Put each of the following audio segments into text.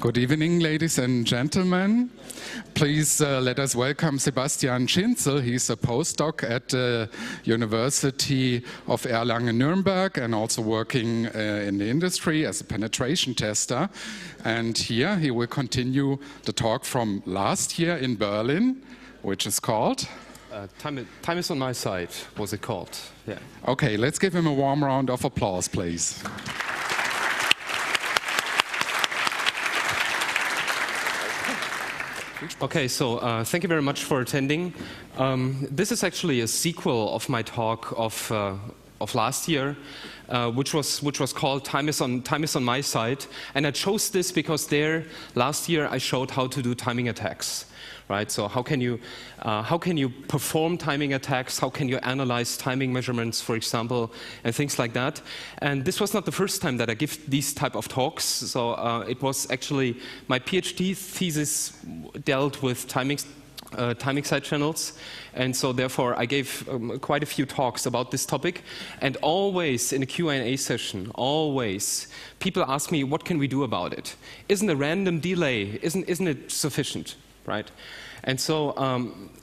Good evening, ladies and gentlemen. Please let us welcome Sebastian Schinzel. He's a postdoc at the University of Erlangen-Nuremberg and also working in the industry as a penetration tester. And here he will continue the talk from last year in Berlin, which is called? Time is on my side, was it called? Yeah. Okay, let's give him a warm round of applause, please. Okay, so thank you very much for attending. This is actually a sequel of my talk of last year, which was called Time is on my side, and I chose this because last year I showed how to do timing attacks. Right, so how can you perform timing attacks? How can you analyze timing measurements, for example, and things like that? And this was not the first time that I give these type of talks. So it was actually my PhD thesis dealt with timing side channels, and so therefore I gave quite a few talks about this topic. And always in a Q&A session, always people ask me, what can we do about it? Isn't a random delay, isn't it sufficient? Right, and so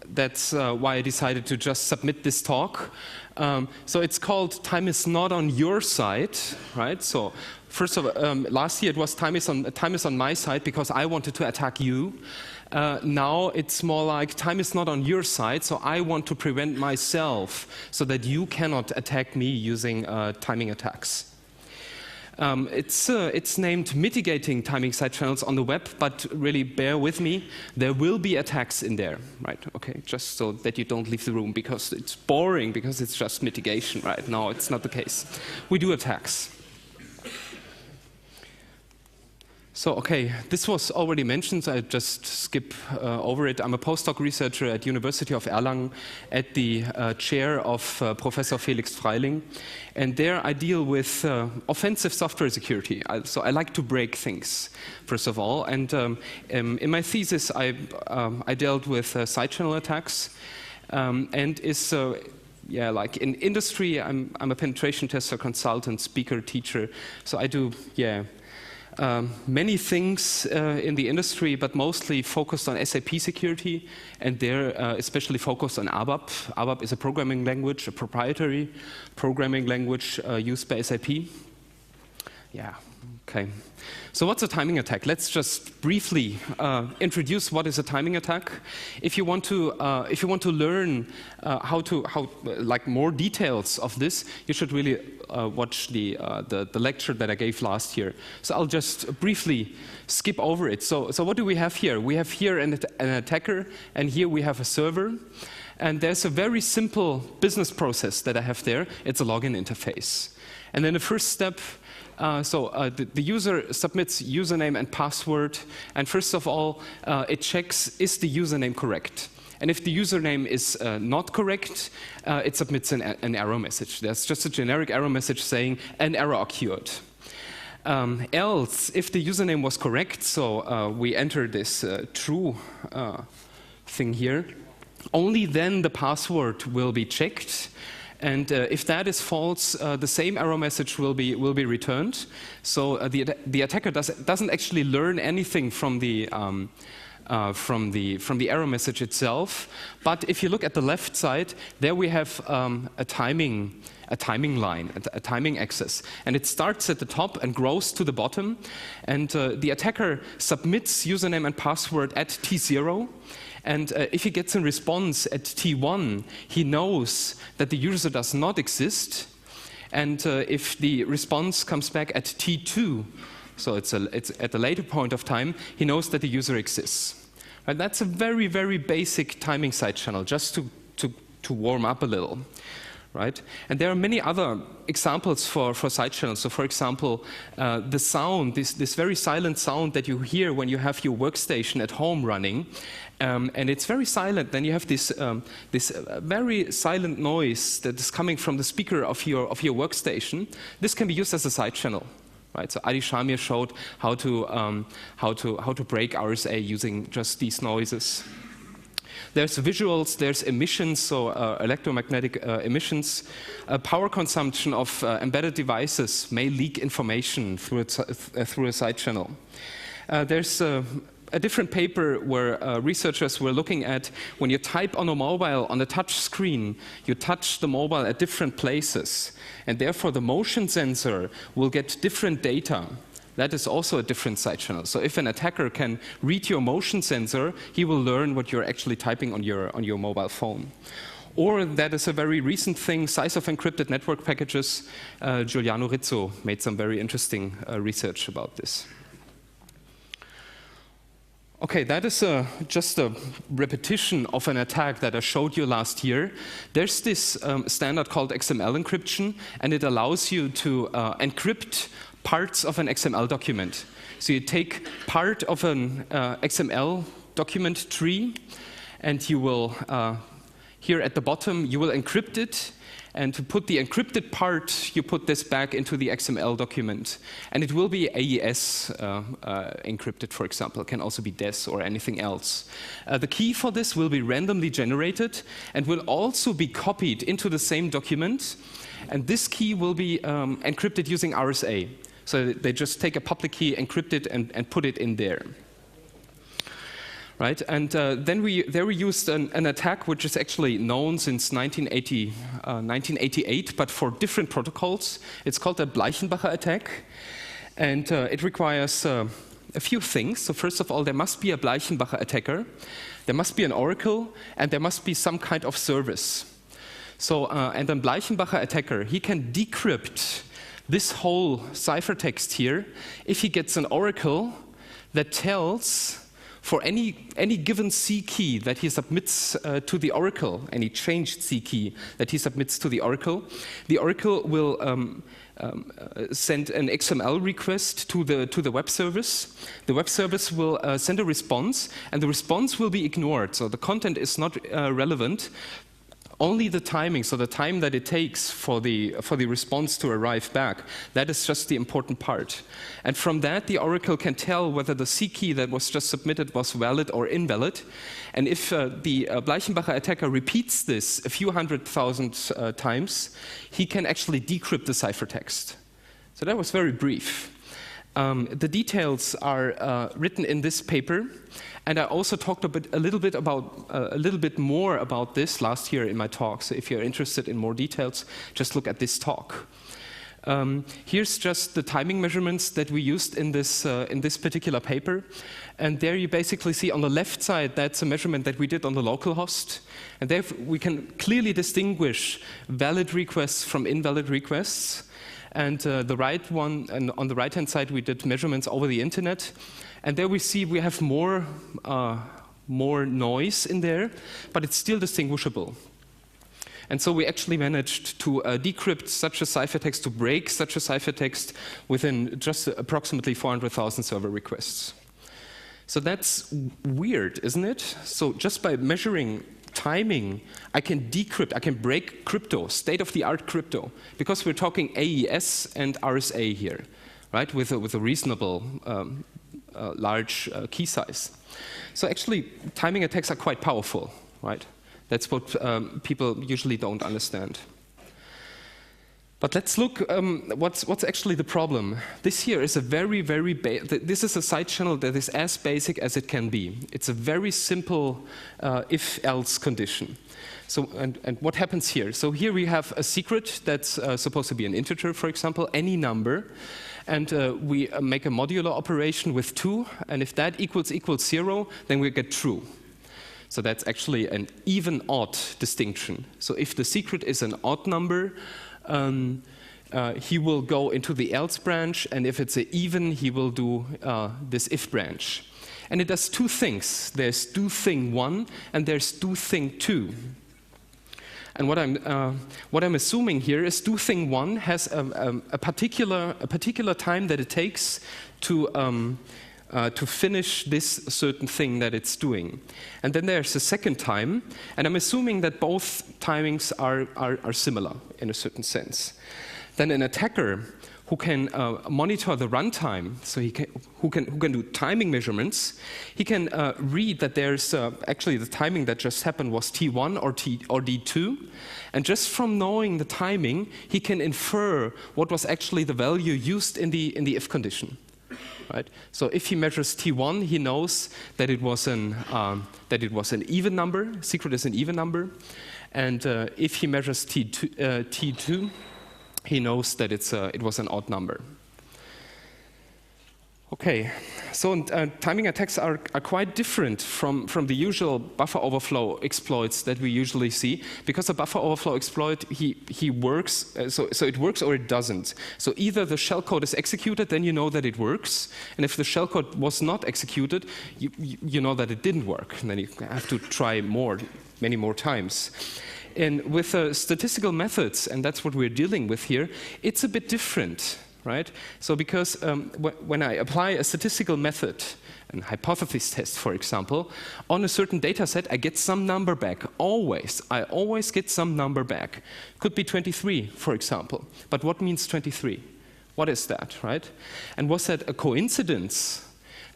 that's why I decided to just submit this talk. So it's called "Time is not on your side," right? So first of all, last year it was time is on my side because I wanted to attack you. Now it's more like time is not on your side, so I want to prevent myself so that you cannot attack me using timing attacks. It's named Mitigating Timing Side Channels on the web, but really bear with me, there will be attacks in there, right? Okay, just so that you don't leave the room because it's boring, because it's just mitigation, right? No, it's not the case. We do attacks. So, okay, this was already mentioned, so I just skip over it. I'm a postdoc researcher at University of Erlangen at the chair of Professor Felix Freiling. And there I deal with offensive software security. So I like to break things, first of all. And in my thesis, I dealt with side channel attacks. Yeah, like in industry, I'm a penetration tester, consultant, speaker, teacher. So I do, yeah, many things in the industry, but mostly focused on SAP security, and there especially focused on ABAP. ABAP is a programming language, a proprietary programming language used by SAP. Yeah, okay. So what's a timing attack? Let's just briefly introduce what is a timing attack. If you want to learn like more details of this, you should really watch the lecture that I gave last year. So I'll just briefly skip over it. So what do we have here? We have here an attacker, and here we have a server. And there's a very simple business process that I have there. It's a login interface. And then the first step, the user submits username and password, and first of all, it checks, is the username correct? And if the username is not correct, it submits an error message. That's just a generic error message saying an error occurred. Else, if the username was correct, so we enter this true thing here, only then the password will be checked. And if that is false, the same error message will be returned. So the attacker doesn't actually learn anything from the error message itself. But if you look at the left side, there we have a timing line, a timing axis, and it starts at the top and grows to the bottom. And the attacker submits username and password at T0. And if he gets a response at T1, he knows that the user does not exist. And if the response comes back at T2, so it's at a later point of time, he knows that the user exists. And that's a very, very basic timing side channel, just to warm up a little. Right? And there are many other examples for side channels. So for example, the sound, this very silent sound that you hear when you have your workstation at home running, and it's very silent, then you have this very silent noise that is coming from the speaker of your workstation. This can be used as a side channel. Right? So Adi Shamir showed how to break RSA using just these noises. There's visuals, there's emissions, so electromagnetic emissions. Power consumption of embedded devices may leak information through a side channel. There's a different paper where researchers were looking at when you type on a mobile, on a touch screen, you touch the mobile at different places, and therefore the motion sensor will get different data. That is also a different side channel. So if an attacker can read your motion sensor, he will learn what you're actually typing on your mobile phone. Or that is a very recent thing, size of encrypted network packages. Giuliano Rizzo made some very interesting research about this. Okay, that is just a repetition of an attack that I showed you last year. There's this standard called XML encryption, and it allows you to encrypt parts of an XML document. So you take part of an XML document tree, and you will, here at the bottom, you will encrypt it. And to put the encrypted part, you put this back into the XML document. And it will be AES encrypted, for example. It can also be DES or anything else. The key for this will be randomly generated and will also be copied into the same document. And this key will be encrypted using RSA. So they just take a public key, encrypt it, and put it in there. Right? And then we used an attack which is actually known since 1988, but for different protocols. It's called the Bleichenbacher attack. And it requires a few things. So first of all, there must be a Bleichenbacher attacker. There must be an oracle, and there must be some kind of service. So, and a Bleichenbacher attacker, he can decrypt this whole ciphertext here if he gets an oracle that tells for any given C key that he submits to the oracle, any changed C key that he submits to the oracle will send an XML request to the web service. The web service will send a response, and the response will be ignored. So the content is not relevant. Only the timing, so the time that it takes for the response to arrive back, that is just the important part. And from that, the oracle can tell whether the C key that was just submitted was valid or invalid. And if the Bleichenbacher attacker repeats this a few 100,000 times, he can actually decrypt the ciphertext. So that was very brief. The details are written in this paper. And I also talked a little bit more about this last year in my talk. So if you're interested in more details, just look at this talk. Here's just the timing measurements that we used in this particular paper. And there you basically see on the left side, that's a measurement that we did on the local host. And there we can clearly distinguish valid requests from invalid requests. And the right one, and on the right-hand side, we did measurements over the internet. And there we see we have more noise in there, but it's still distinguishable. And so we actually managed to decrypt such a ciphertext, to break such a ciphertext within just approximately 400,000 server requests. So that's weird, isn't it? So just by measuring timing, I can decrypt, I can break crypto, state-of-the-art crypto, because we're talking AES and RSA here, right, with a reasonable large key size. So actually, timing attacks are quite powerful, right? That's what people usually don't understand. But let's look what's actually the problem. This here is a very this is a side channel that is as basic as it can be. It's a very simple if-else condition. So and what happens here? So here we have a secret that's supposed to be an integer, for example, any number. And we make a modular operation with 2, and if that equals 0, then we get true. So that's actually an even-odd distinction. So if the secret is an odd number, he will go into the else branch, and if it's an even, he will do this if branch. And it does two things. There's do thing 1, and there's do thing 2. And what I'm assuming here is do thing 1 has a particular time that it takes to finish this certain thing that it's doing. And then there's a second time, and I'm assuming that both timings are similar in a certain sense. Then an attacker who can monitor the runtime, so who can do timing measurements, he can read that there's actually the timing that just happened was T1 or D2, and just from knowing the timing, he can infer what was actually the value used in the if condition. right? So if he measures T1, he knows that it was an even number. Secret is an even number. And if he measures T2, he knows that it was an odd number. Okay, so timing attacks are quite different from the usual buffer overflow exploits that we usually see, because a buffer overflow exploit, he works, so it works or it doesn't. So either the shellcode is executed, then you know that it works, and if the shellcode was not executed, you know that it didn't work, and then you have to try many more times. And with statistical methods, and that's what we're dealing with here, it's a bit different. Right? So because when I apply a statistical method, a hypothesis test, for example, on a certain data set, I get some number back. Always. I always get some number back. Could be 23, for example. But what means 23? What is that, right? And was that a coincidence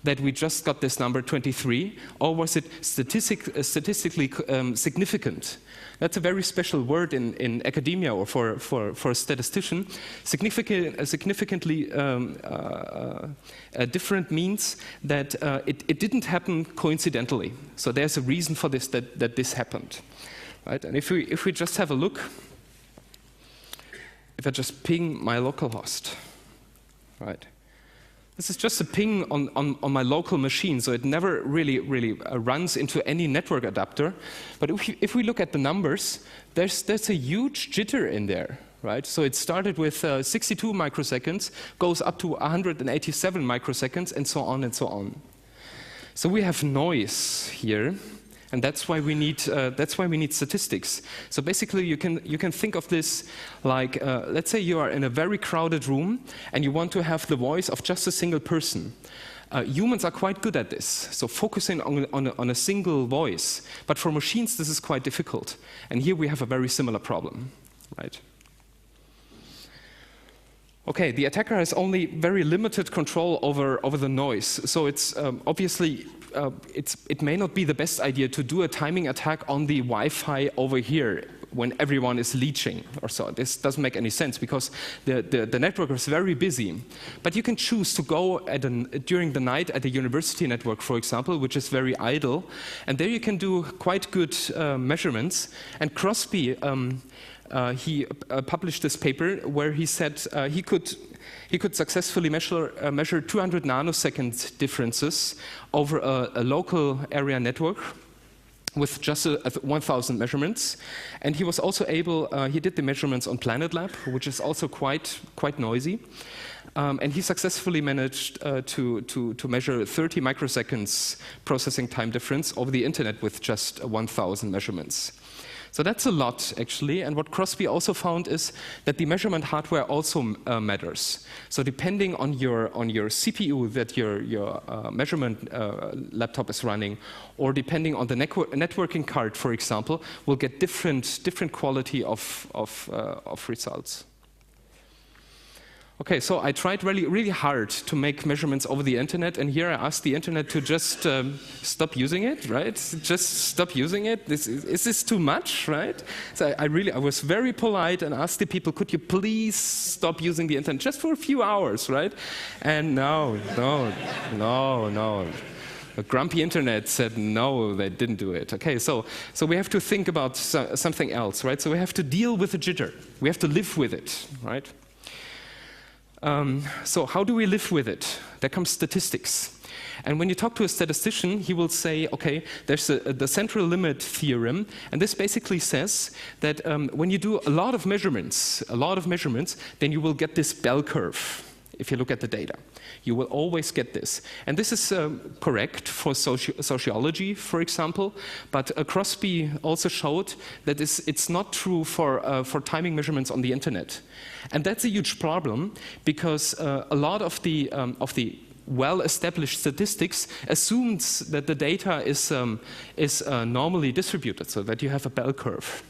that we just got this number 23, or was it statistically significant? That's a very special word in academia or for a statistician. Significantly different means that it didn't happen coincidentally. So there's a reason for this, that this happened. Right? And if we just have a look, if I just ping my localhost, right? This is just a ping on my local machine, so it never really runs into any network adapter. But if we look at the numbers, there's a huge jitter in there, right? So it started with 62 microseconds, goes up to 187 microseconds, and so on and so on. So we have noise here. And that's why we need statistics. So basically, you can think of this like, let's say you are in a very crowded room and you want to have the voice of just a single person. Humans are quite good at this, so focusing on a single voice. But for machines, this is quite difficult. And here we have a very similar problem, right? Okay, the attacker has only very limited control over the noise. So it's obviously, it may not be the best idea to do a timing attack on the Wi-Fi over here when everyone is leeching or so. This doesn't make any sense because the network is very busy. But you can choose to go during the night at a university network, for example, which is very idle. And there you can do quite good measurements. And Crosby, he published this paper where he said he could successfully measure 200 nanosecond differences over a local area network with just 1,000 measurements. And he was also able, he did the measurements on Planet Lab, which is also quite noisy. And he successfully managed to measure 30 microseconds processing time difference over the internet with just 1,000 measurements. So that's a lot, actually. And what Crosby also found is that the measurement hardware also matters. So depending on your CPU that your measurement laptop is running, or depending on the networking card, for example, will get different quality of results. Okay, so I tried really hard to make measurements over the internet, and here I asked the internet to just stop using it, right? Just stop using it. Is this too much, right? So I was very polite and asked the people, could you please stop using the internet just for a few hours, right? And no. The grumpy internet said no, they didn't do it. Okay, so we have to think about something else, right? So we have to deal with the jitter. We have to live with it, right? So how do we live with it? There comes statistics. And when you talk to a statistician, he will say, okay, there's the central limit theorem, and this basically says that when you do a lot of measurements, then you will get this bell curve. If you look at the data, you will always get this. And this is correct for sociology, for example, but Crosby also showed that it's not true for timing measurements on the internet. And that's a huge problem because a lot of the well-established statistics assumes that the data is normally distributed, so that you have a bell curve.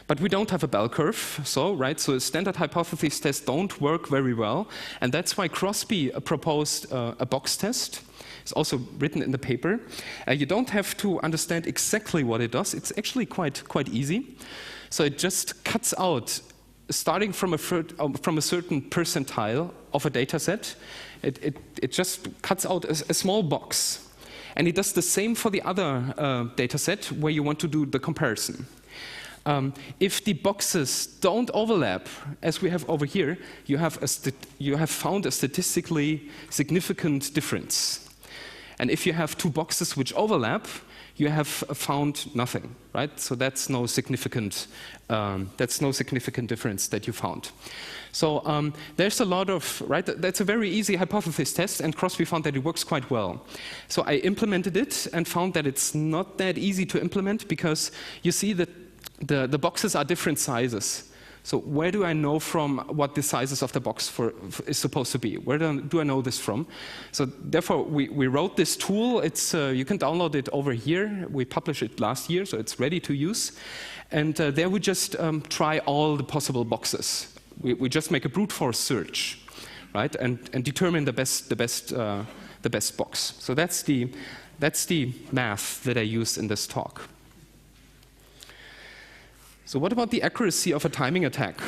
But we don't have a bell curve, so standard hypothesis tests don't work very well, and that's why Crosby proposed a box test. It's also written in the paper. You don't have to understand exactly what it does. It's actually quite easy. So it just cuts out starting from a certain percentile of a data set, it just cuts out a small box. And it does the same for the other data set where you want to do the comparison. If the boxes don't overlap, as we have over here, you have found a statistically significant difference. And if you have two boxes which overlap, you have found nothing, right? So that's no significant difference that you found. So there's a lot of, right? That's a very easy hypothesis test, and Crosby found that it works quite well. So I implemented it and found that it's not that easy to implement because you see that the boxes are different sizes. So where do I know from what the sizes of the box is supposed to be? Where do I know this from? So therefore, we wrote this tool. It's you can download it over here. We published it last year, so it's ready to use. And there we just try all the possible boxes. We just make a brute force search, right? And determine the best box. So that's the math that I used in this talk. So what about the accuracy of a timing attack?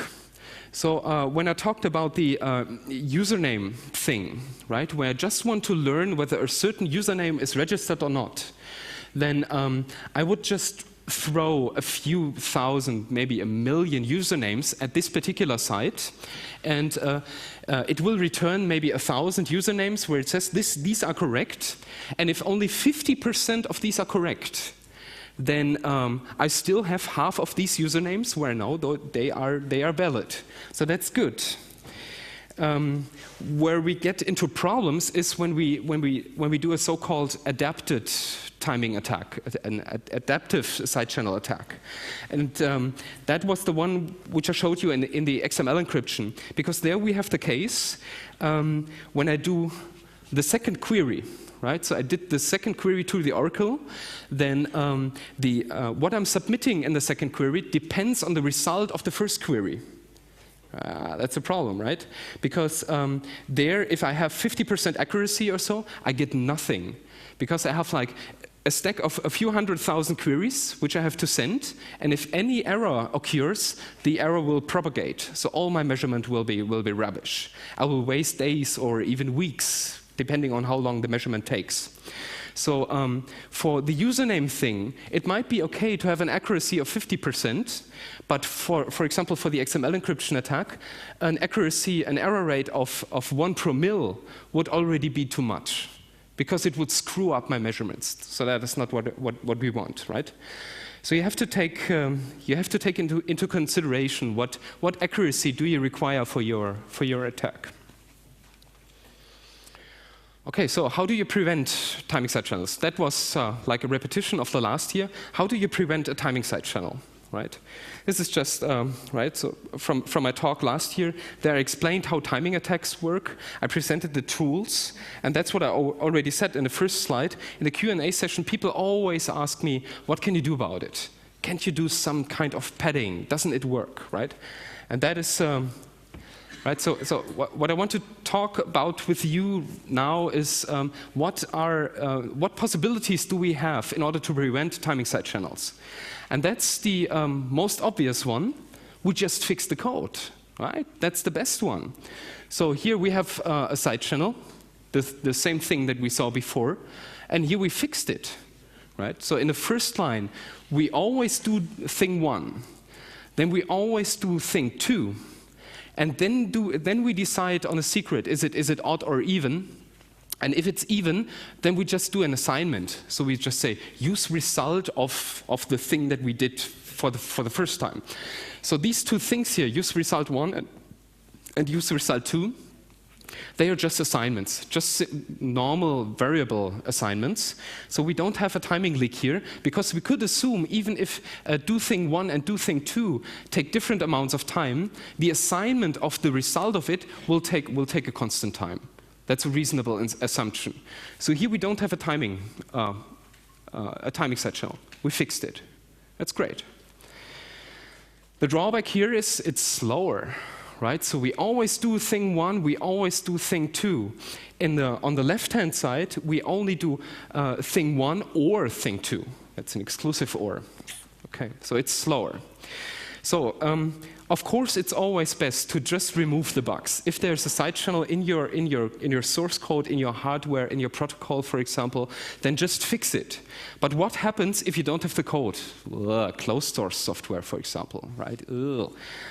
So when I talked about the username thing, right, where I just want to learn whether a certain username is registered or not, then I would just throw a few thousand, maybe a million usernames at this particular site, and it will return maybe 1,000 usernames where it says these are correct, and if only 50% of these are correct, then I still have half of these usernames where I know they are valid. So that's good. Where we get into problems is when we do a so-called adapted timing attack, an adaptive side channel attack, and that was the one which I showed you in the XML encryption, because there we have the case when I do the second query. Right? So I did the second query to the Oracle, then what I'm submitting in the second query depends on the result of the first query. That's a problem, right? Because there, if I have 50% accuracy or so, I get nothing. Because I have like a stack of a few 100,000 queries, which I have to send, and if any error occurs, the error will propagate. So all my measurement will be rubbish. I will waste days or even weeks, depending on how long the measurement takes. So for the username thing, it might be okay to have an accuracy of 50%, but for example, for the XML encryption attack, an error rate of 1 promille would already be too much, because it would screw up my measurements. So that is not what we want, right? So you have to take into consideration what accuracy do you require for your attack. Okay, so how do you prevent timing side channels? That was like a repetition of the last year. How do you prevent a timing side channel, right? This is just, right, so from my talk last year, there I explained how timing attacks work. I presented the tools, and that's what I already said in the first slide. In the Q&A session, people always ask me, what can you do about it? Can't you do some kind of padding? Doesn't it work, right? And that is... Right, so what I want to talk about with you now is what possibilities do we have in order to prevent timing side channels? And that's the most obvious one. We just fix the code, right? That's the best one. So here we have a side channel, the same thing that we saw before, and here we fixed it, right? So in the first line, we always do thing 1, then we always do thing 2. And then we decide on a secret, is it odd or even? And if it's even, then we just do an assignment. So we just say, use result of the thing that we did for the first time. So these two things here, use result 1 and use result 2, they are just assignments, just normal variable assignments. So we don't have a timing leak here, because we could assume even if do thing 1 and do thing 2 take different amounts of time, the assignment of the result of it will take a constant time. That's a reasonable assumption. So here we don't have a timing side channel. We fixed it. That's great. The drawback here is it's slower. Right? So we always do thing 1, we always do thing 2. On the left-hand side, we only do thing 1 or thing 2. That's an exclusive or. Okay, so it's slower. So, of course, it's always best to just remove the bugs. If there's a side channel in your source code, in your hardware, in your protocol, for example, then just fix it. But what happens if you don't have the code? Closed source software, for example, right?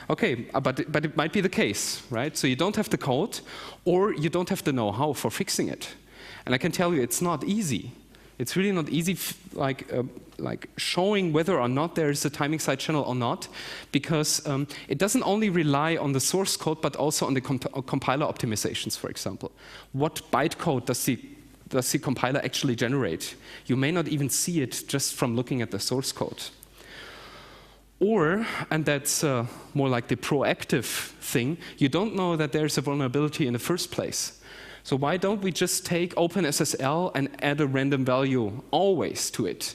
Okay, but it might be the case, right? So you don't have the code, or you don't have the know-how for fixing it. And I can tell you, it's not easy. It's really not easy, like showing whether or not there is a timing side channel or not, because it doesn't only rely on the source code, but also on the compiler optimizations, for example. What bytecode does the compiler actually generate? You may not even see it just from looking at the source code. Or, and that's more like the proactive thing, you don't know that there's a vulnerability in the first place. So why don't we just take OpenSSL and add a random value always to it?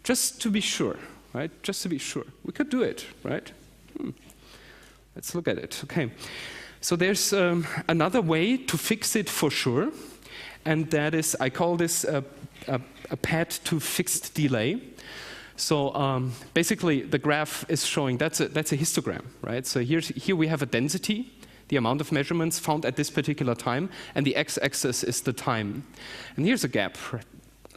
Just to be sure, right? Just to be sure. We could do it, right? Let's look at it. Okay. So there's another way to fix it for sure, and that is, I call this a path to fixed delay. So basically, the graph is showing, that's a histogram, right? So here we have a density, the amount of measurements found at this particular time, and the x-axis is the time. And here's a gap,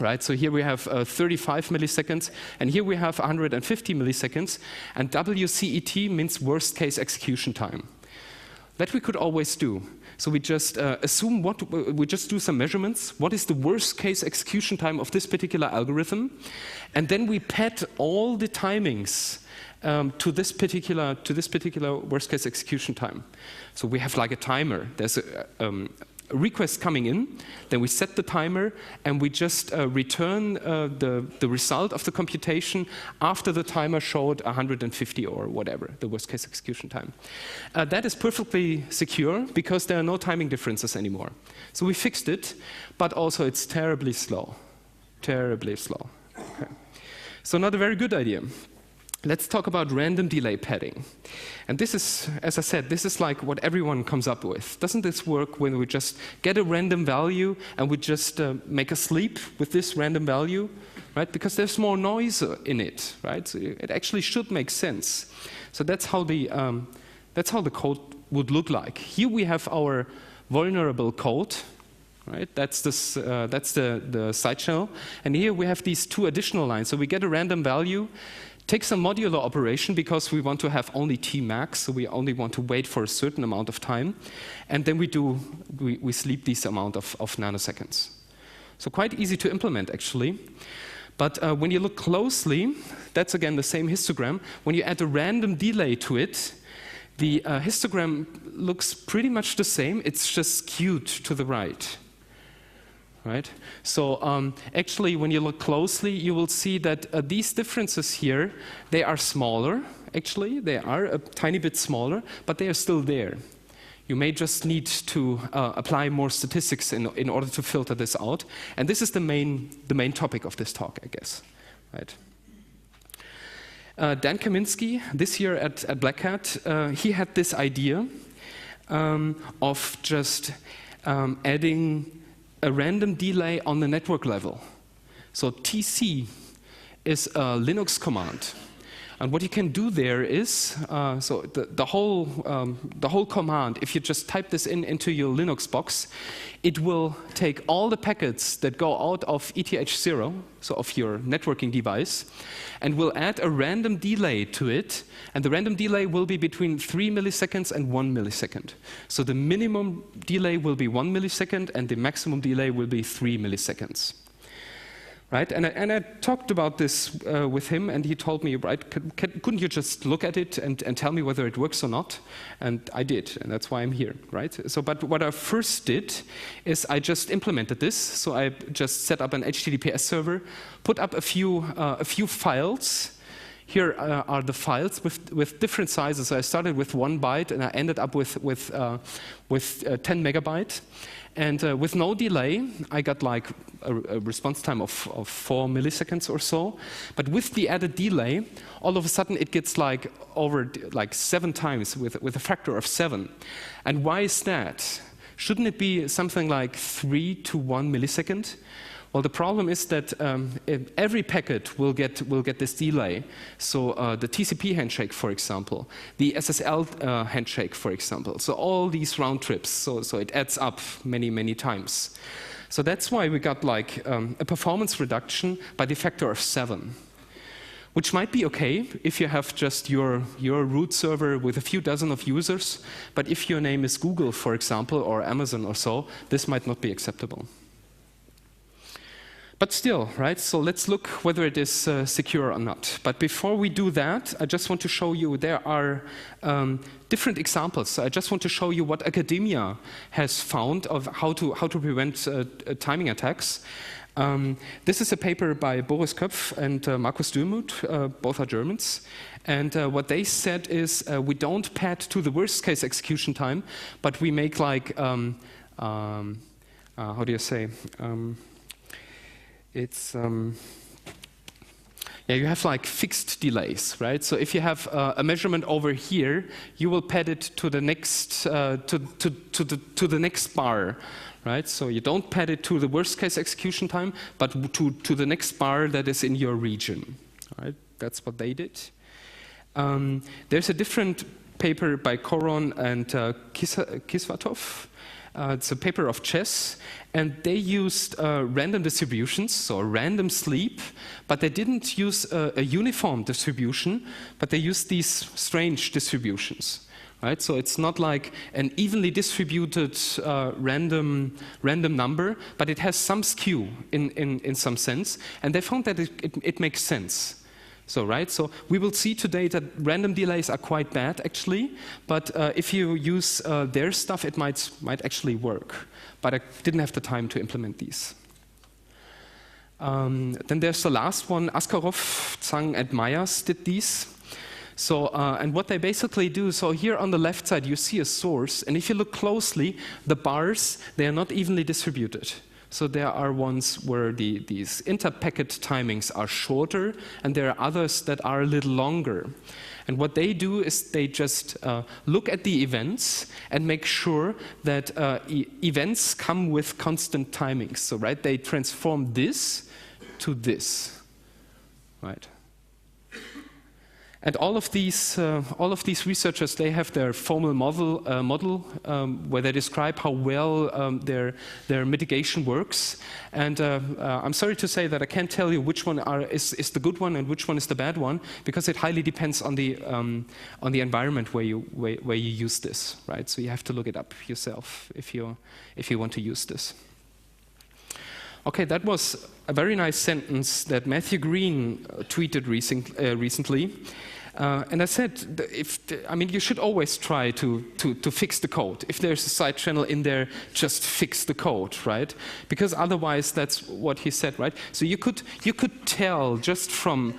right? So here we have 35 milliseconds, and here we have 150 milliseconds, and WCET means worst case execution time. That we could always do. So we just assume we just do some measurements. What is the worst case execution time of this particular algorithm? And then we pad all the timings to this particular worst case execution time. So we have like a timer. There's a request coming in, then we set the timer, and we just return the result of the computation after the timer showed 150 or whatever, the worst case execution time. That is perfectly secure because there are no timing differences anymore. So we fixed it, but also it's terribly slow. Terribly slow. Okay. So not a very good idea. Let's talk about random delay padding. And this is, as I said, this is like what everyone comes up with. Doesn't this work when we just get a random value and we just make a sleep with this random value, right? Because there's more noise in it, right? So it actually should make sense. So that's how the code would look like. Here we have our vulnerable code, right? That's the side channel. And here we have these two additional lines. So we get a random value, take some modular operation because we want to have only Tmax, so we only want to wait for a certain amount of time, and then we sleep this amount of nanoseconds. So quite easy to implement actually. But when you look closely, that's again the same histogram. When you add a random delay to it, the histogram looks pretty much the same, it's just skewed to the right. Right? So actually, when you look closely, you will see that these differences here, they are smaller, actually. They are a tiny bit smaller, but they are still there. You may just need to apply more statistics in order to filter this out. And this is the main topic of this talk, I guess. Right? Dan Kaminsky, this year at Black Hat, he had this idea of just adding a random delay on the network level. So TC is a Linux command. And what you can do there is, so the whole command, if you just type this into your Linux box, it will take all the packets that go out of ETH0, so of your networking device, and will add a random delay to it, and the random delay will be between 3 milliseconds and 1 millisecond. So the minimum delay will be 1 millisecond, and the maximum delay will be 3 milliseconds. Right? And I talked about this with him, and he told me, right, couldn't you just look at it and tell me whether it works or not? And I did, and that's why I'm here, right? So, but what I first did is I just implemented this. So I just set up an HTTPS server, put up a few files. Here are the files with different sizes. So I started with 1 byte, and I ended up with 10 megabytes. And with no delay, I got like a response time of 4 milliseconds or so. But with the added delay, all of a sudden it gets like over like 7 times with a factor of 7. And why is that? Shouldn't it be something like 3 to 1 millisecond? Well, the problem is that every packet will get this delay. So the TCP handshake, for example, the SSL handshake, for example. So all these round trips. So it adds up many times. So that's why we got like a performance reduction by the factor of 7. Which might be okay if you have just your root server with a few dozen of users, but if your name is Google, for example, or Amazon or so, this might not be acceptable. But still, right, so let's look whether it is secure or not. But before we do that, I just want to show you there are different examples. So I just want to show you what academia has found of how to prevent timing attacks. This is a paper by Boris Köpf and Markus Dürmuth, both are Germans. And what they said is we don't pad to the worst case execution time, but we make like, how do you say? Yeah, you have like fixed delays, right? So if you have a measurement over here, you will pad it to the next to the next bar. Right? So you don't pad it to the worst case execution time, but to the next bar that is in your region. Right? That's what they did. There's a different paper by Koron and Kisvatov. It's a paper of chess, and they used random distributions, so random sleep, but they didn't use a uniform distribution, but they used these strange distributions. Right? So it's not like an evenly distributed random number, but it has some skew in some sense, and they found that it makes sense. So right, so we will see today that random delays are quite bad actually, but if you use their stuff, it might actually work. But I didn't have the time to implement these. Then there's the last one. Askarov, Zhang, and Myers did these. So, and what they basically do, so here on the left side you see a source, and if you look closely, the bars, they are not evenly distributed. So there are ones where these inter-packet timings are shorter, and there are others that are a little longer. And what they do is they just look at the events and make sure that events come with constant timings. So, right, they transform this to this, right? And all of these researchers, they have their formal model where they describe how well their mitigation works. And I'm sorry to say that I can't tell you which one is the good one and which one is the bad one, because it highly depends on the environment where you use this, right? So you have to look it up yourself if you want to use this. Okay, that was a very nice sentence that Matthew Green tweeted recently. And I said, you should always try to fix the code. If there's a side channel in there, just fix the code, right? Because otherwise, that's what he said, right? So you could tell just from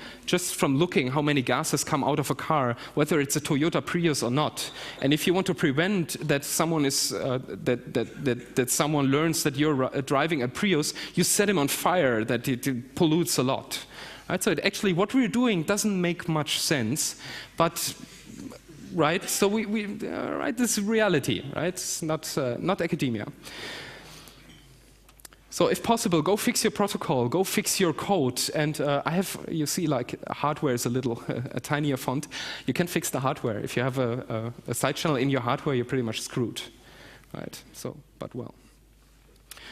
looking how many gases come out of a car, whether it's a Toyota Prius or not. And if you want to prevent that someone is that someone learns that you're driving a Prius, you set him on fire that it pollutes a lot. Right, so actually what we're doing doesn't make much sense, but right, so right, this is reality, right? It's not academia. So if possible, go fix your protocol, go fix your code, and you see like hardware is a tinier font. You can fix the hardware. If you have a side channel in your hardware, you're pretty much screwed, right? So, but well.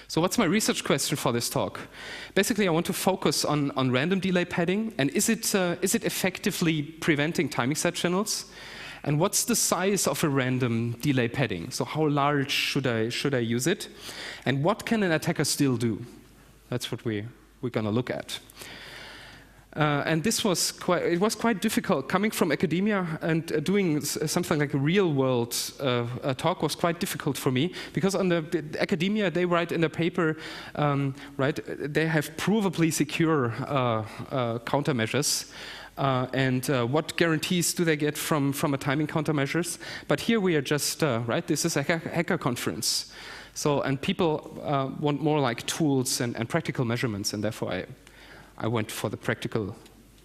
So what's my research question for this talk? Basically, I want to focus on random delay padding, and is it effectively preventing timing side channels? And what's the size of a random delay padding? So how large should I use it? And what can an attacker still do? That's what we're going to look at. And this was quite difficult. Coming from academia and doing something like a real-world talk was quite difficult for me, because on the academia they write in the paper, right? They have provably secure countermeasures, and what guarantees do they get from a timing countermeasures? But here we are just right. This is a hacker conference, so and people want more like tools and practical measurements, and therefore I went for the practical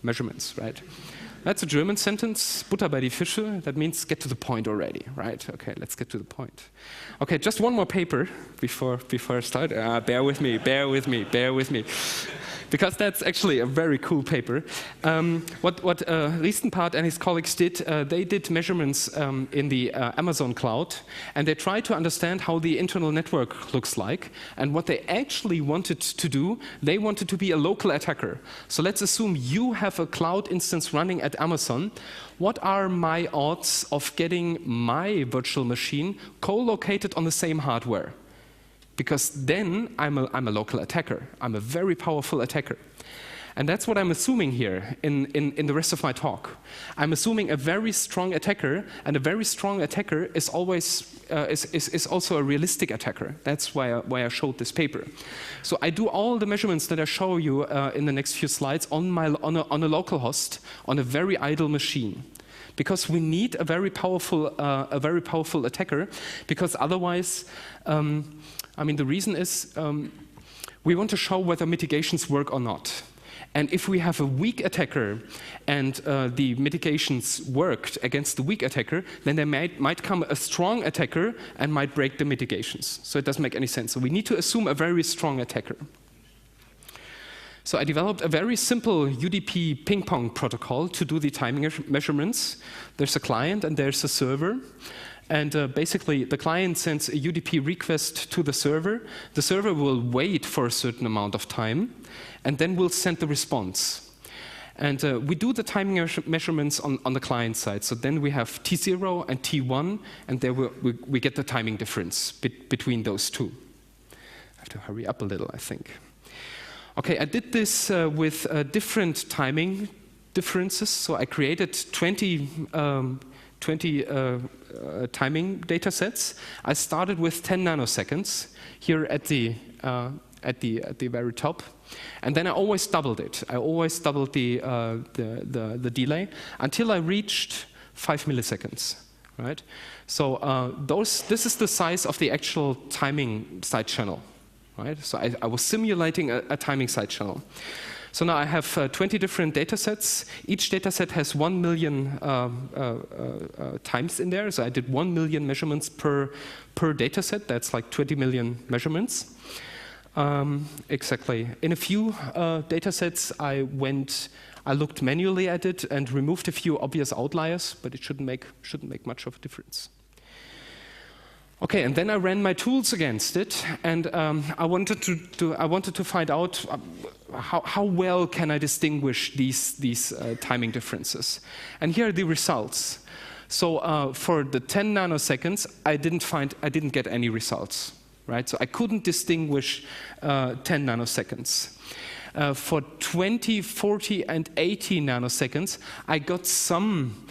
measurements, right? That's a German sentence, Butter bei die Fische. That means get to the point already, right? Okay, let's get to the point. Okay, just one more paper before I start. Bear with me. Because that's actually a very cool paper. What Riestenpart and his colleagues did, they did measurements in the Amazon cloud, and they tried to understand how the internal network looks like. And what they actually wanted to do, they wanted to be a local attacker. So let's assume you have a cloud instance running at Amazon. What are my odds of getting my virtual machine co-located on the same hardware? Because then I'm a local attacker. I'm a very powerful attacker. And that's what I'm assuming here in the rest of my talk. I'm assuming a very strong attacker, and a very strong attacker is always is also a realistic attacker. That's why I showed this paper. So I do all the measurements that I show you in the next few slides on a local host on a very idle machine. Because we need a very powerful attacker. Because otherwise. The reason is we want to show whether mitigations work or not. And if we have a weak attacker and the mitigations worked against the weak attacker, then there might come a strong attacker and might break the mitigations. So it doesn't make any sense. So we need to assume a very strong attacker. So I developed a very simple UDP ping-pong protocol to do the timing measurements. There's a client and there's a server. And basically, the client sends a UDP request to the server. The server will wait for a certain amount of time, and then we'll send the response. And we do the timing measurements on the client side. So then we have T0 and T1, and there we get the timing difference between those two. I have to hurry up a little, I think. Okay, I did this with different timing differences. So I created 20 timing data sets. I started with 10 nanoseconds here at the very top, and then I always doubled it. I always doubled the delay until I reached 5 milliseconds. Right. So this is the size of the actual timing side channel. Right. So I was simulating a timing side channel. So now I have 20 different data sets. Each data set has 1 million times in there. So I did 1 million measurements per data set. That's like 20 million measurements. Exactly. In a few data sets, I looked manually at it and removed a few obvious outliers, but it shouldn't make much of a difference. Okay, and then I ran my tools against it, and I wanted to find out how well can I distinguish these timing differences. And here are the results. So for the 10 nanoseconds, I didn't get any results, right? So I couldn't distinguish 10 nanoseconds. For 20, 40, and 80 nanoseconds, I got some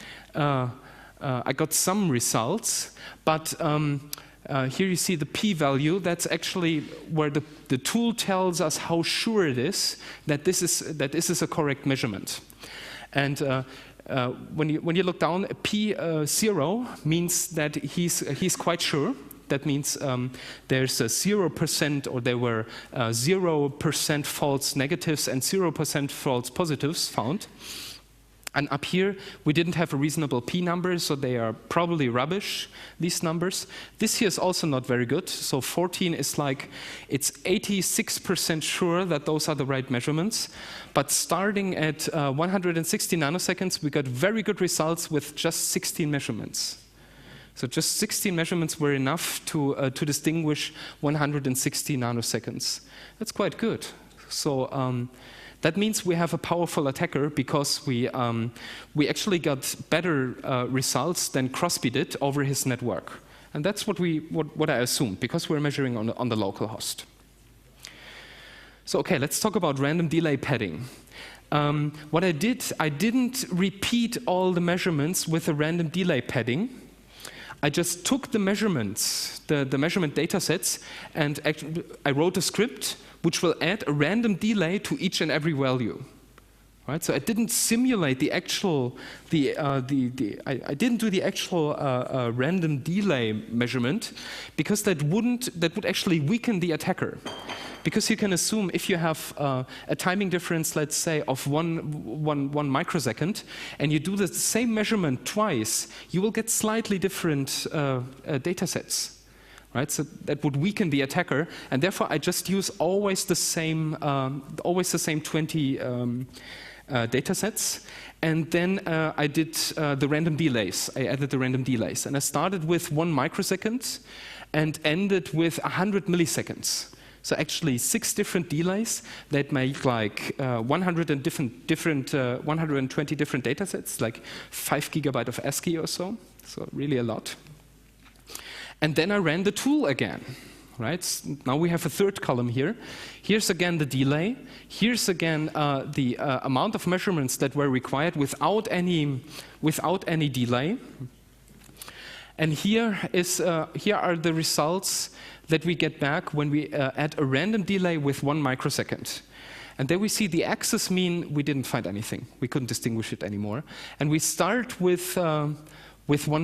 results, but here you see the p-value. That's actually where the tool tells us how sure it is that this is a correct measurement. And when you look down, p0 means that he's quite sure. That means there's a 0%, or there were 0% false negatives and 0% false positives found. And up here, we didn't have a reasonable p number, so they are probably rubbish, these numbers. This here is also not very good. So 14 is like, it's 86% sure that those are the right measurements. But starting at 160 nanoseconds, we got very good results with just 16 measurements. So just 16 measurements were enough to distinguish 160 nanoseconds. That's quite good. So that means we have a powerful attacker, because we actually got better results than Crosby did over his network. And that's what I assumed, because we're measuring on the local host. So okay, let's talk about random delay padding. What I didn't repeat all the measurements with a random delay padding. I just took the measurements, the measurement data sets, and I wrote a script which will add a random delay to each and every value. right? So I didn't simulate the actual, I didn't do the actual random delay measurement, because that would actually weaken the attacker. Because you can assume if you have a timing difference, let's say, of one microsecond, and you do the same measurement twice, you will get slightly different data sets. Right, so that would weaken the attacker, and therefore I just use always the same 20 data sets, and then I did the random delays. I added the random delays, and I started with 1 microsecond and ended with 100 milliseconds. So actually 6 different delays that make like 120 different data sets, like 5 gigabyte of ASCII or so. So really a lot. And then I ran the tool again, right? Now we have a third column here. Here's again the delay. Here's again the amount of measurements that were required without any delay. And here are the results that we get back when we add a random delay with 1 microsecond. And there we see the axis mean we didn't find anything. We couldn't distinguish it anymore. And we start with 1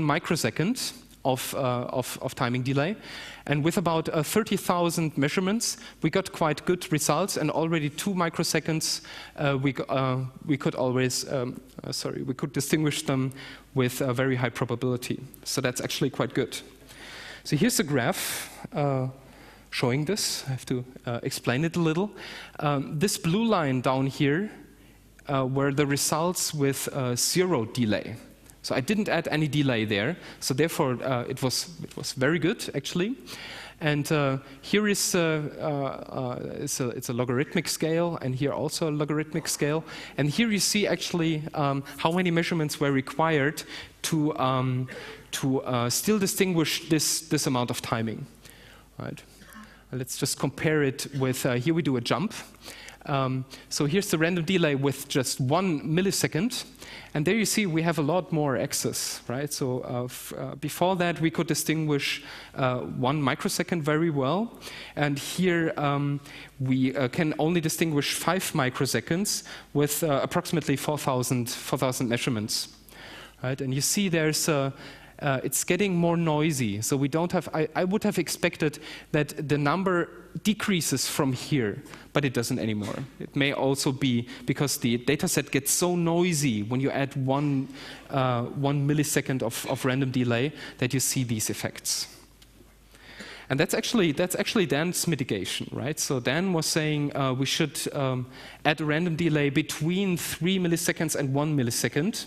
microsecond of timing delay. And with about 30,000 measurements, we got quite good results. And already 2 microseconds, we could distinguish them with a very high probability. So that's actually quite good. So here's a graph showing this. I have to explain it a little. This blue line down here were the results with 0 delay. So I didn't add any delay there. So therefore, it was very good, actually. And here is it's a logarithmic scale, and here also a logarithmic scale. And here you see actually how many measurements were required to still distinguish this amount of timing. Right? Let's just compare it with, here we do a jump. So here's the random delay with just 1 millisecond. And there you see we have a lot more access, right? So before that, we could distinguish 1 microsecond very well. And here we can only distinguish 5 microseconds with approximately 4,000 measurements, right? And you see there's it's getting more noisy. So we don't have, I would have expected that the number decreases from here, but it doesn't anymore. It may also be because the data set gets so noisy when you add 1 millisecond of random delay that you see these effects. And that's actually Dan's mitigation, right? So Dan was saying we should add a random delay between 3 milliseconds and 1 millisecond,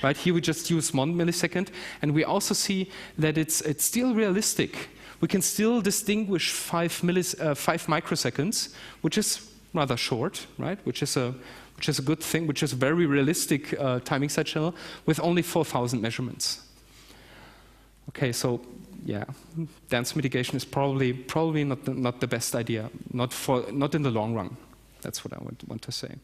right? Here we just use 1 millisecond, and we also see that it's still realistic. We can still distinguish 5 microseconds, which is rather short, right? Which is a good thing, which is a very realistic timing side channel with only 4,000 measurements. Okay, so yeah, Dan's mitigation is probably not the best idea, not in the long run. That's what I want to say.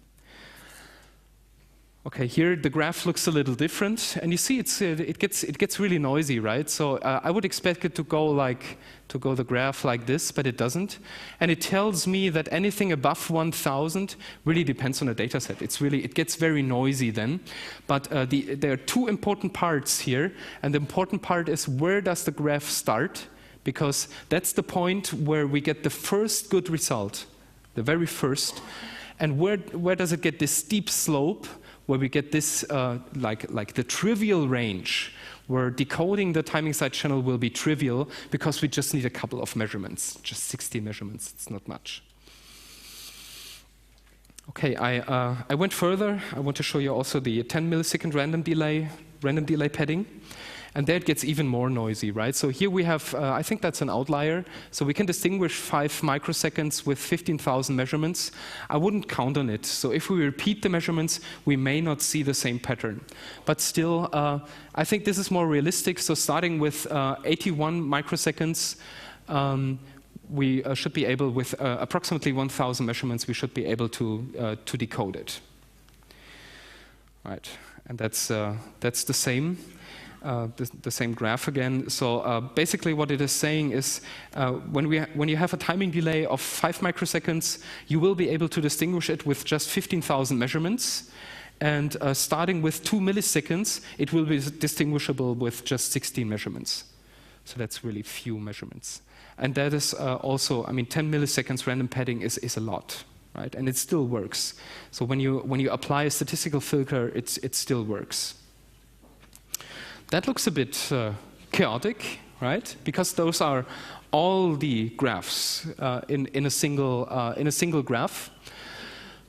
Okay, here the graph looks a little different, and you see it gets really noisy, right? So I would expect it to go the graph like this, but it doesn't, and it tells me that anything above 1,000 really depends on the data set. It gets very noisy then, but there are 2 important parts here, and the important part is where does the graph start, because that's the point where we get the first good result, the very first, and where does it get this steep slope, where we get this like the trivial range, where decoding the timing side channel will be trivial because we just need a couple of measurements, just 60 measurements, it's not much. Okay, I went further. I want to show you also the 10 millisecond random delay padding. And there it gets even more noisy, right? So here we have, I think that's an outlier. So we can distinguish 5 microseconds with 15,000 measurements. I wouldn't count on it. So if we repeat the measurements, we may not see the same pattern. But still, I think this is more realistic. So starting with 81 microseconds, we should be able, with approximately 1,000 measurements, we should be able to decode it. Right, and that's the same. The same graph again. So basically what it is saying is when you have a timing delay of 5 microseconds, you will be able to distinguish it with just 15,000 measurements. And starting with 2 milliseconds, it will be distinguishable with just 16 measurements. So that's really few measurements. And that is also, I mean, 10 milliseconds random padding is a lot, right? And it still works. So when you apply a statistical filter, it still works. That looks a bit chaotic, right? Because those are all the graphs in a single graph.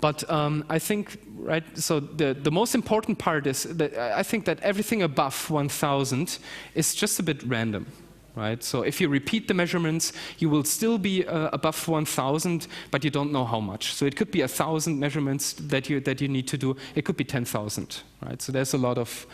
But I think, right, so the most important part is that I think that everything above 1,000 is just a bit random, right? So if you repeat the measurements, you will still be above 1,000, but you don't know how much. So it could be 1,000 measurements that you need to do. It could be 10,000, right? So there's a lot of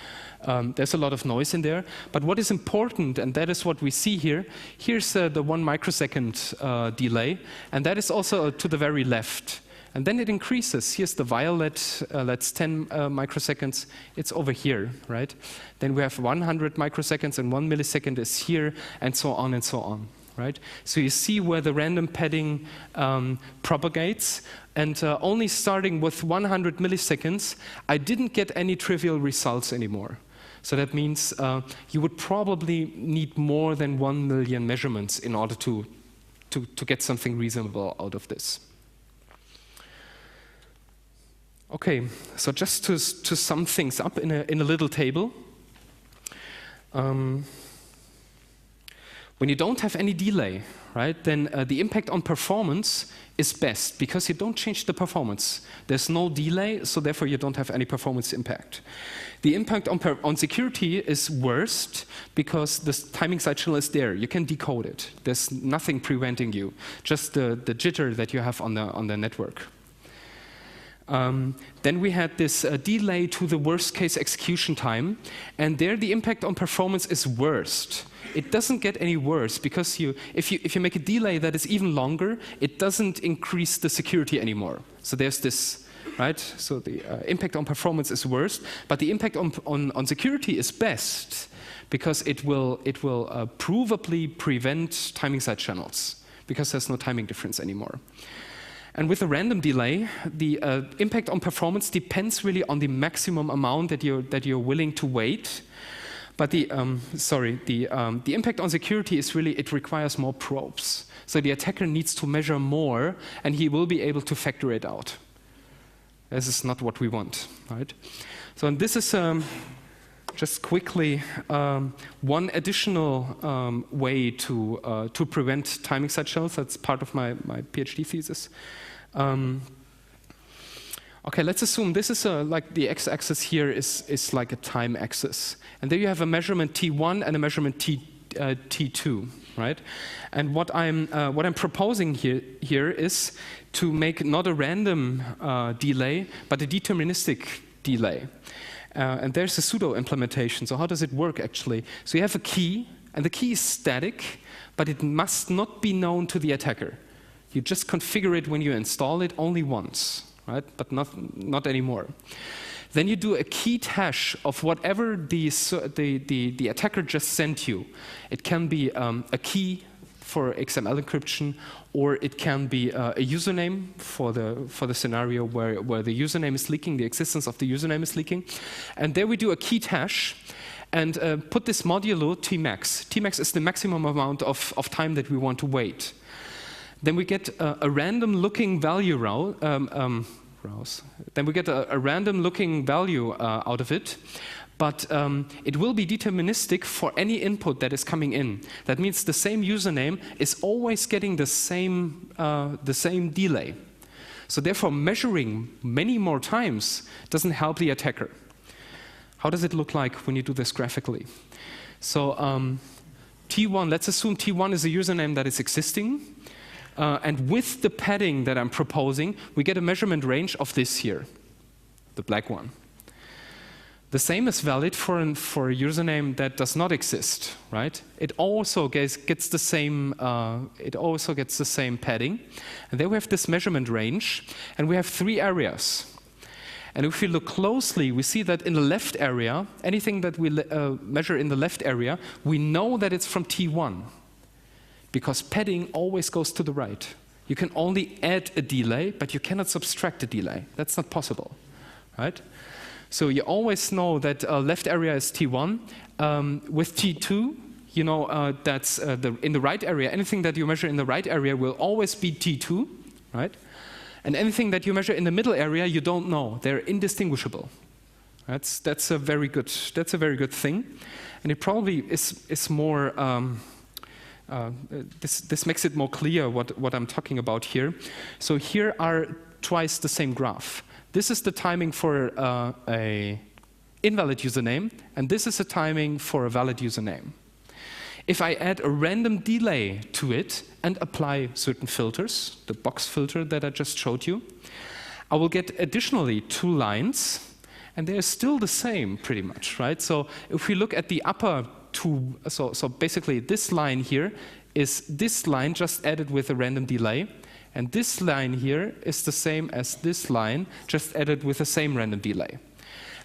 noise in there. But what is important, and that is what we see here, here's the 1 microsecond delay, and that is also to the very left. And then it increases. Here's the violet, that's 10 microseconds. It's over here, right? Then we have 100 microseconds, and 1 millisecond is here, and so on, right? So you see where the random padding propagates. And only starting with 100 milliseconds, I didn't get any trivial results anymore. So that means you would probably need more than 1 million measurements in order to get something reasonable out of this. Okay, so just to sum things up in a little table, when you don't have any delay, right, then the impact on performance is best because you don't change the performance. There's no delay, so therefore you don't have any performance impact. The impact on security is worst because the timing side channel is there. You can decode it. There's nothing preventing you, just the jitter that you have on the network. Then we had this delay to the worst case execution time, and there the impact on performance is worst. It doesn't get any worse because if you make a delay that is even longer, it doesn't increase the security anymore. So there's this, right? So the impact on performance is worst, but the impact on security is best because it will provably prevent timing side channels because there's no timing difference anymore. And with a random delay, the impact on performance depends really on the maximum amount that you're willing to wait. But the impact on security is really, it requires more probes. So the attacker needs to measure more, and he will be able to factor it out. This is not what we want, right? So and this is just quickly one additional way to prevent timing side channels. That's part of my PhD thesis. Okay, let's assume this is like the x-axis here is like a time axis, and there you have a measurement T1 and a measurement T2, right? And what I'm proposing here is to make not a random delay, but a deterministic delay. And there's a pseudo implementation. So how does it work actually? So you have a key, and the key is static, but it must not be known to the attacker. You just configure it when you install it only once, right? But not anymore. Then you do a keyed hash of whatever the attacker just sent you. It can be a key for XML encryption, or it can be a username for the scenario where the username is leaking, the existence of the username is leaking. And there we do a keyed hash and put this modulo Tmax. Tmax is the maximum amount of time that we want to wait. Then we get a random looking value Then we get a random looking value out of it. But it will be deterministic for any input that is coming in. That means the same username is always getting the same delay. So therefore, measuring many more times doesn't help the attacker. How does it look like when you do this graphically? So T1, let's assume T1 is a username that is existing. And with the padding that I'm proposing, we get a measurement range of this here, the black one. The same is valid for a username that does not exist, right? It also gets the same. It also gets the same padding, and there we have this measurement range, and we have 3 areas. And if we look closely, we see that in the left area, anything that we measure in the left area, we know that it's from T1, because padding always goes to the right. You can only add a delay, but you cannot subtract a delay. That's not possible, right? So you always know that left area is T1. With T2, you know that's in the right area. Anything that you measure in the right area will always be T2, right? And anything that you measure in the middle area, you don't know. They're indistinguishable. That's a very good thing, and it probably is more. This makes it more clear what I'm talking about here. So here are twice the same graph. This is the timing for a invalid username, and this is the timing for a valid username. If I add a random delay to it and apply certain filters, the box filter that I just showed you, I will get additionally 2 lines, and they're still the same pretty much, right? So if we look at the upper 2, so basically this line here is this line just added with a random delay, and this line here is the same as this line just added with the same random delay.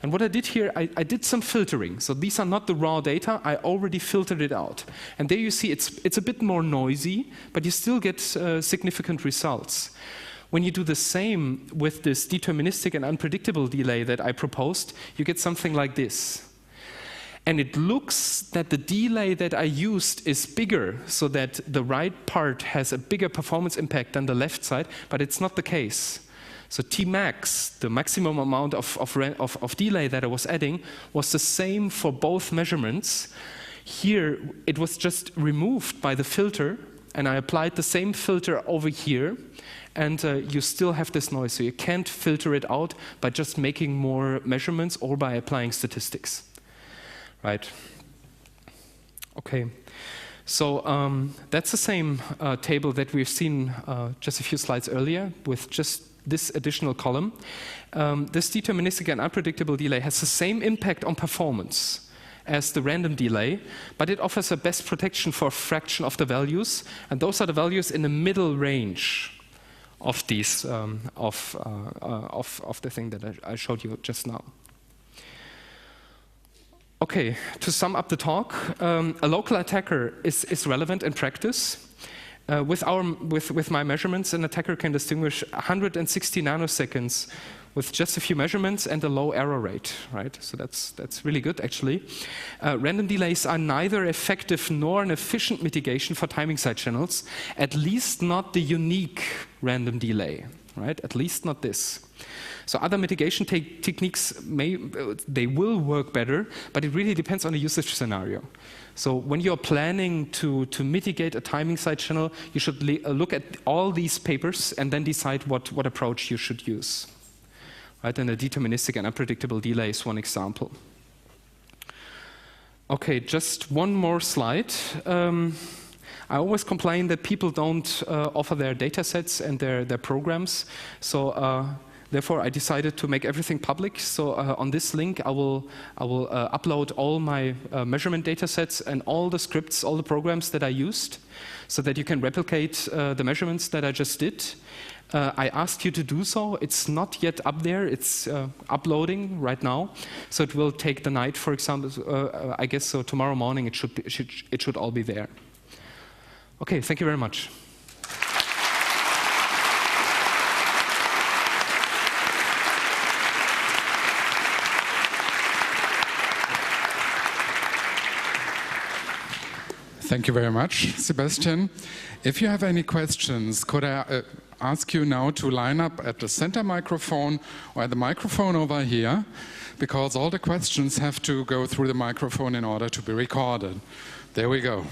And what I did here, I did some filtering. So these are not the raw data, I already filtered it out. And there you see it's a bit more noisy, but you still get significant results. When you do the same with this deterministic and unpredictable delay that I proposed, you get something like this. And it looks that the delay that I used is bigger, so that the right part has a bigger performance impact than the left side, but it's not the case. So Tmax, the maximum amount of delay that I was adding, was the same for both measurements. Here, it was just removed by the filter, and I applied the same filter over here, and you still have this noise. So you can't filter it out by just making more measurements or by applying statistics. Right? Okay. So that's the same table that we've seen just a few slides earlier with just this additional column. This deterministic and unpredictable delay has the same impact on performance as the random delay, but it offers a best protection for a fraction of the values, and those are the values in the middle range of these of the thing that I showed you just now. Okay, to sum up the talk, a local attacker is relevant in practice. With my measurements, an attacker can distinguish 160 nanoseconds with just a few measurements and a low error rate, right? So that's really good, actually. Random delays are neither effective nor an efficient mitigation for timing side channels, at least not the unique random delay, right? At least not this. So other mitigation techniques they will work better, but it really depends on the usage scenario. So when you're planning to mitigate a timing side channel, you should look at all these papers and then decide what approach you should use. Right? And a deterministic and unpredictable delay is one example. Okay, just one more slide. I always complain that people don't offer their data sets and their programs. So therefore, I decided to make everything public. So on this link, I will upload all my measurement data sets and all the scripts, all the programs that I used, so that you can replicate the measurements that I just did. I asked you to do so. It's not yet up there. It's uploading right now. So it will take the night, for example. I guess so. Tomorrow morning, it should all be there. Okay. Thank you very much. Thank you very much, Sebastian. If you have any questions, could I ask you now to line up at the center microphone or at the microphone over here, because all the questions have to go through the microphone in order to be recorded. There we go.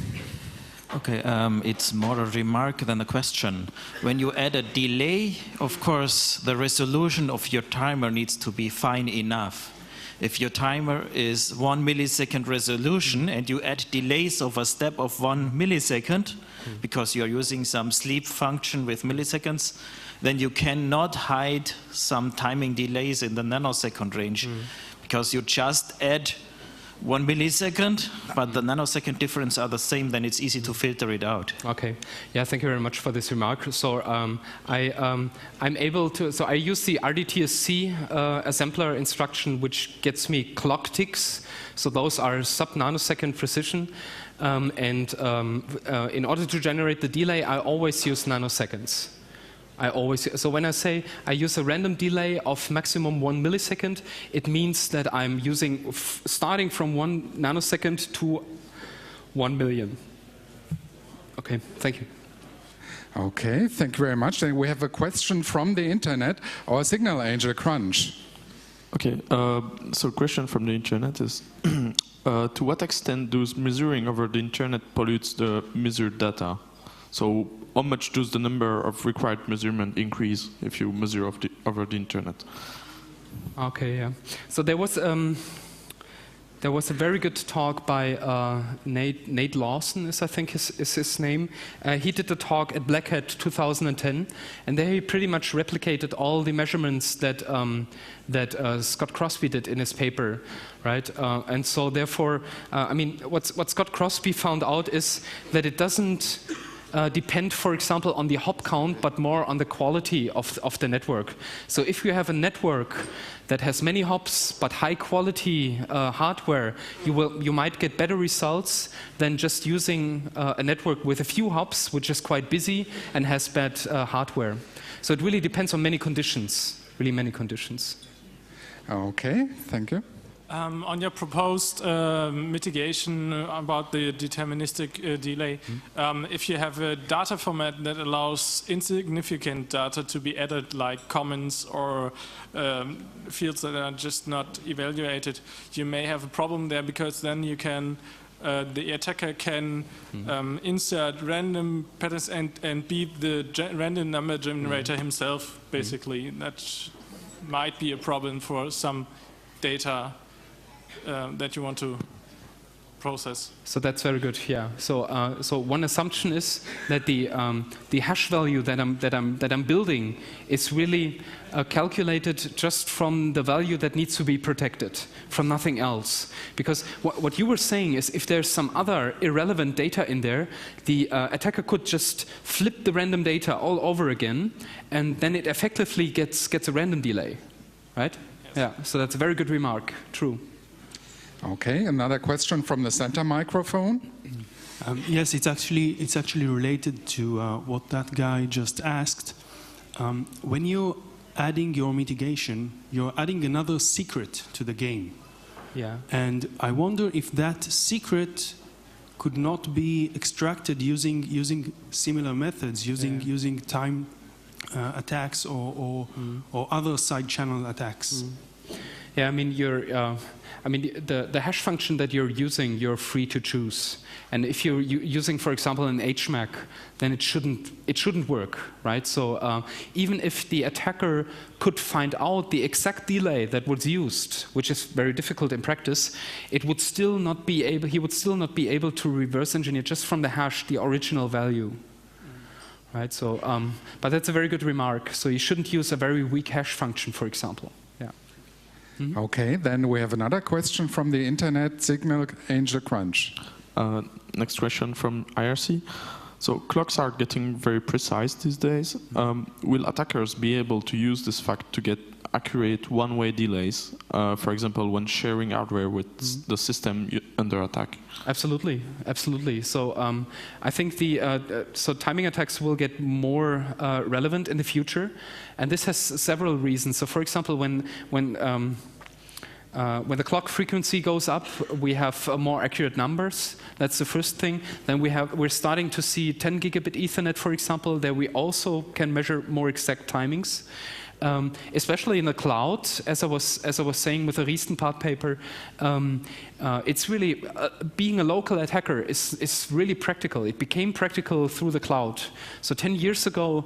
Okay, it's more a remark than a question. When you add a delay, of course, the resolution of your timer needs to be fine enough. If your timer is 1 millisecond resolution and you add delays of a step of 1 millisecond, because you're using some sleep function with milliseconds, then you cannot hide some timing delays in the nanosecond range, because you just add 1 millisecond, but the nanosecond difference are the same, then it's easy to filter it out. Okay. Yeah, thank you very much for this remark. So I'm able to, so I use the RDTSC assembler instruction, which gets me clock ticks. So those are sub-nanosecond precision. In order to generate the delay, I always use nanoseconds. So when I say I use a random delay of maximum 1 millisecond, it means that I'm using starting from 1 nanosecond to 1 million. Okay, thank you. Okay, thank you very much. And we have a question from the internet, our signal angel Crunch. Okay, so question from the internet is, to what extent does measuring over the internet pollutes the measured data? So how much does the number of required measurement increase if you measure over the internet? Okay, yeah. So there was a very good talk by Nate Lawson, is I think is his name. He did the talk at Black Hat 2010, and there he pretty much replicated all the measurements that Scott Crosby did in his paper, right? And so therefore, I mean, what Scott Crosby found out is that it doesn't depend, for example, on the hop count, but more on the quality of the network. So if you have a network that has many hops but high quality hardware, you might get better results than just using a network with a few hops, which is quite busy and has bad hardware. So it really depends on many conditions, really many conditions. Okay, thank you. On your proposed mitigation about the deterministic delay, if you have a data format that allows insignificant data to be added, like comments or fields that are just not evaluated, you may have a problem there, because then you can, the attacker can insert random patterns and beat the random number generator himself, basically. That might be a problem for some data that you want to process. So that's very good. Yeah. So one assumption is that the hash value that I'm building is really calculated just from the value that needs to be protected, from nothing else. Because what you were saying is, if there's some other irrelevant data in there, the attacker could just flip the random data all over again, and then it effectively gets a random delay, right? Yes. Yeah. So that's a very good remark. True. Okay, another question from the center microphone. Yes, it's actually related to what that guy just asked. When you're adding your mitigation, you're adding another secret to the game. Yeah. And I wonder if that secret could not be extracted using similar methods, using time attacks or other side channel attacks. Yeah, I mean, the hash function that you're using, you're free to choose. And if you're using, for example, an HMAC, then it shouldn't work, right? So even if the attacker could find out the exact delay that was used, which is very difficult in practice, he would still not be able to reverse engineer just from the hash the original value. Right? So, but that's a very good remark. So you shouldn't use a very weak hash function, for example. Okay, then we have another question from the internet, Signal Angel Crunch. Next question from IRC. So clocks are getting very precise these days. Will attackers be able to use this fact to get accurate one-way delays, for example, when sharing hardware with the system under attack? Absolutely, absolutely. So I think so timing attacks will get more relevant in the future, and this has several reasons. So, for example, when the clock frequency goes up, we have more accurate numbers. That's the first thing. Then we're starting to see 10 gigabit Ethernet, for example. There we also can measure more exact timings. Especially in the cloud, as I was saying with the recent part paper, it's really being a local attacker is really practical. It became practical through the cloud. So 10 years ago,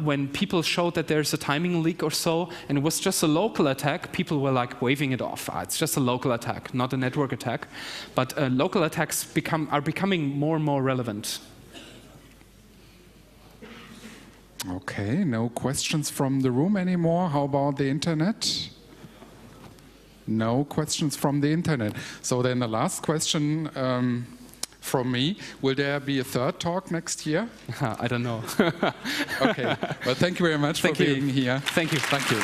when people showed that there's a timing leak or so, and it was just a local attack, people were like waving it off. It's just a local attack, not a network attack. But local attacks are becoming more and more relevant. Okay, no questions from the room anymore. How about the internet? No questions from the internet. So then the last question from me, will there be a third talk next year? I don't know. Okay, well, thank you very much for being here. Thank you. Thank you.